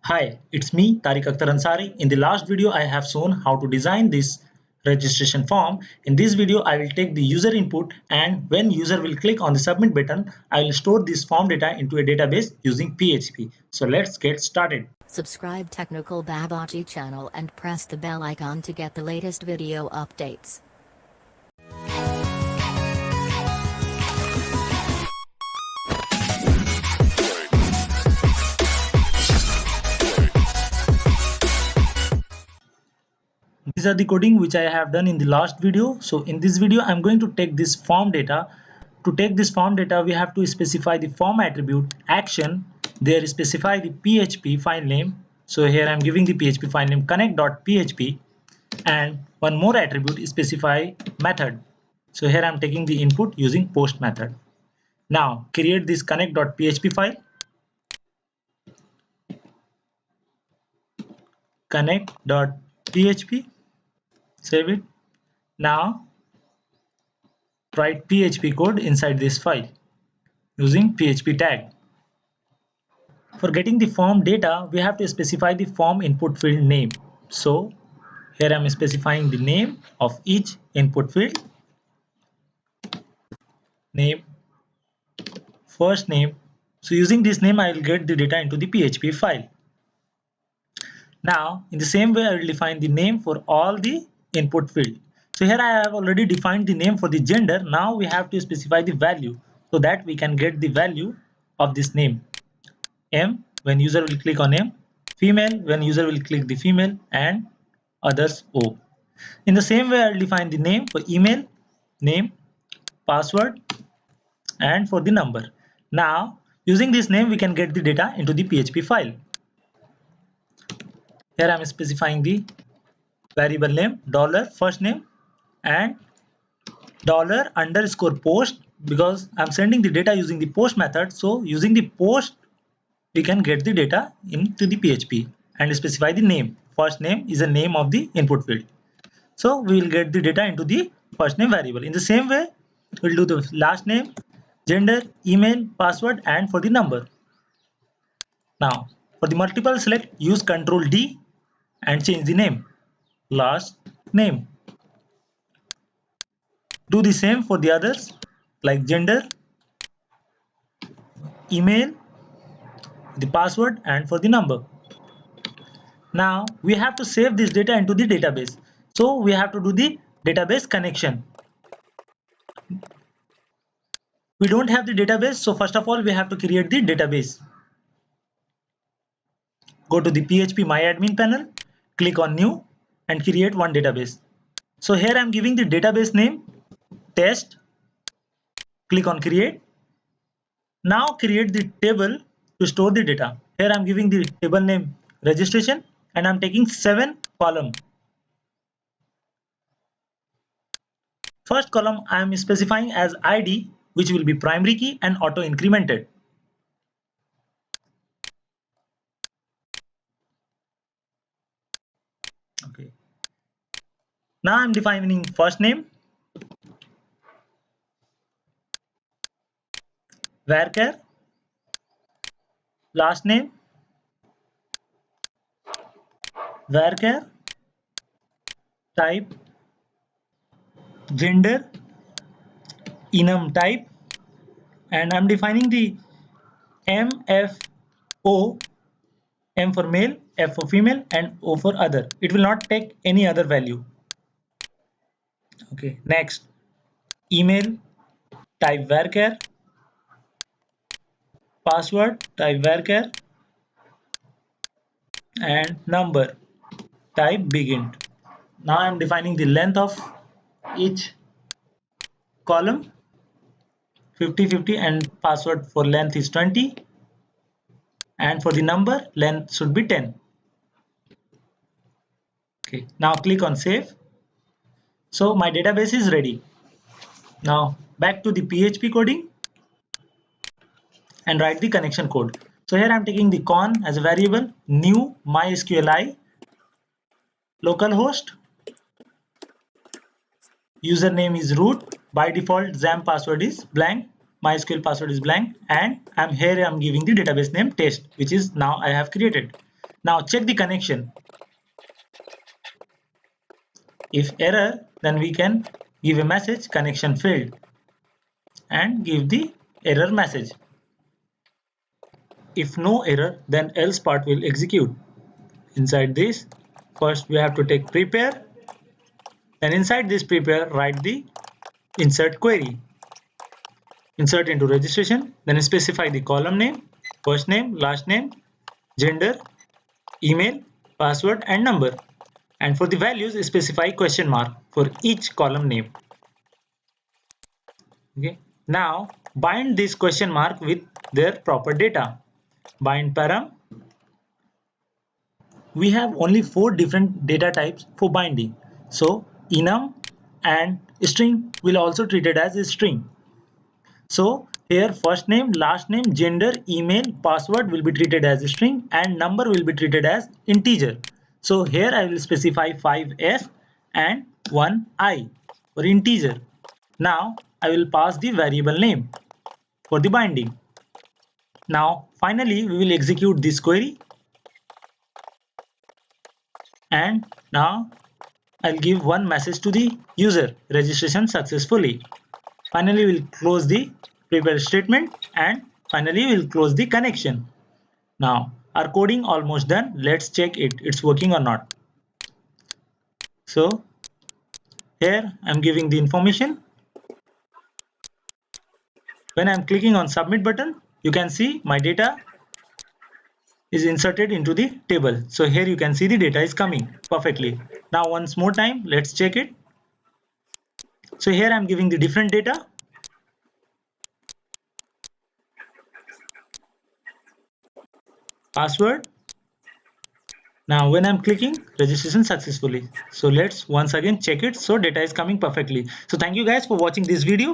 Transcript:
Hi, it's me Tariq Akhtar Ansari. In the last video, I have shown how to design this registration form. In this video, I will take the user input, and when user will click on the submit button, I will store this form data into a database using PHP. So let's get started. Subscribe Technical Babaji channel and press the bell icon to get the latest video updates. These are the coding which I have done in the last video. So in this video, I'm going to take this form data. To take this form data, we have to specify the form attribute action. There specify the PHP file name. So here I'm giving the PHP file name connect.php, and one more attribute is specify method. So here I'm taking the input using post method. Now create this connect.php file. Connect.php. Save it. Now write PHP code inside this file using PHP tag. For getting the form data, we have to specify the form input field name. So here I am specifying the name of each input field. Name, first name. So using this name, I will get the data into the PHP file. Now in the same way, I will define the name for all the input field. So here I have already defined the name for the gender. Now we have to specify the value so that we can get the value of this name. M when user will click on M, female when user will click the female, and others O. In the same way, I will define the name for email, name, password, and for the number. Now using this name, we can get the data into the PHP file. Here I am specifying the variable name $first name and $_post, because I'm sending the data using the post method. So using the post, we can get the data into the PHP and specify the name. First name is the name of the input field. So we will get the data into the first name variable. In the same way, we'll do the last name, gender, email, password, and for the number. Now for the multiple select, use Ctrl D and change the name. Last name. Do the same for the others like gender, email, the password, and for the number. Now we have to save this data into the database. So we have to do the database connection. We don't have the database, so first of all we have to create the database. Go to the PHP MyAdmin panel, click on new and create one database. So here I am giving the database name test. Click on create. Now create the table to store the data. Here I am giving the table name registration and I am taking 7 columns. First column I am specifying as ID, which will be primary key and auto incremented. Okay. Now I am defining first name, varchar, last name, varchar, type, gender, enum type, and I'm defining the MFO, M for male, F for female, and O for other. It will not take any other value. Okay, next, email, type varchar, password, type varchar, and number, type begin. Now I'm defining the length of each column, 50-50, and password for length is 20, and for the number length should be 10. Okay, now click on save. So my database is ready. Now back to the PHP coding and write the connection code. So here I'm taking the con as a variable, new MySQL localhost, username is root, by default XAMPP password is blank, MySQL password is blank, and I'm giving the database name test, which is now I have created. Now check the connection. If error, then we can give a message connection failed and give the error message. If no error, then else part will execute. Inside this, first we have to take prepare, then inside this prepare write the insert query. Insert into registration, then specify the column name, first name, last name, gender, email, password and number. And for the values, specify question mark for each column name. Okay. Now bind this question mark with their proper data. Bind param. We have only 4 different data types for binding. So enum and string will also treated as a string. So here first name, last name, gender, email, password will be treated as a string and number will be treated as integer. So here I will specify 5s and 1i for integer. Now I will pass the variable name for the binding. Now finally we will execute this query and now I'll give one message to the user, registration successfully. Finally we'll close the prepare statement and finally we'll close the connection. Now our coding almost done. Let's check it's working or not. So here I'm giving the information. When I'm clicking on submit button, you can see my data is inserted into the table. So here you can see the data is coming perfectly. Now once more time, let's check it. So here I'm giving the different data. Password. Now when I'm clicking registration successfully. So let's once again check it. So data is coming perfectly. So thank you guys for watching this video.